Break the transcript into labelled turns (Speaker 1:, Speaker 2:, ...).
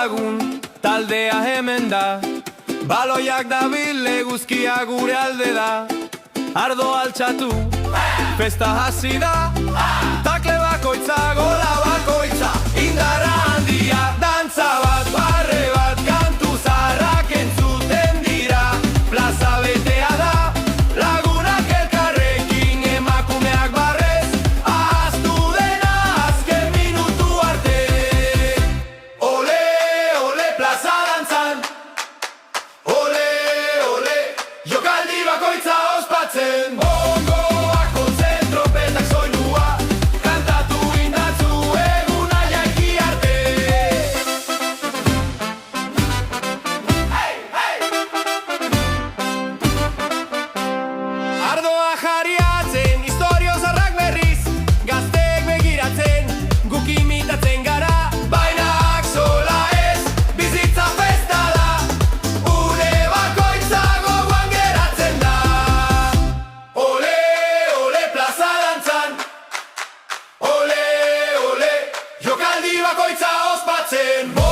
Speaker 1: lagun, taldea hemen da. Baloiak dabil, eguzkia gure alde da. Ardo altxatu, festa hasi da. Takle bakoitza, gola bakoitza, indarra handia. Dantza bat, barre bat, kantu zaharrak entzuten dira. Plaza betea da, lagunak elkarrekin, emakumeak barrez, ahaztu dena azken minutu arte. Ole, ole, plaza dantzan. Ole, ole, jokaldi bakoitza ospatzen. Bongoak jotzen, tropetak soinua, kantatu indatzu eguna jaiki arte. Hey, hey! Ardoa jariatzen, historio zarrak berriz, gazteek begiratzen, guk imitatzen gara. Baina akzola ez, bizitza festa da, une bakoitza gogoan geratzen da. Ole, ole, plaza dantzan. Ole, ole, jokaldi bakoitza ospatzen.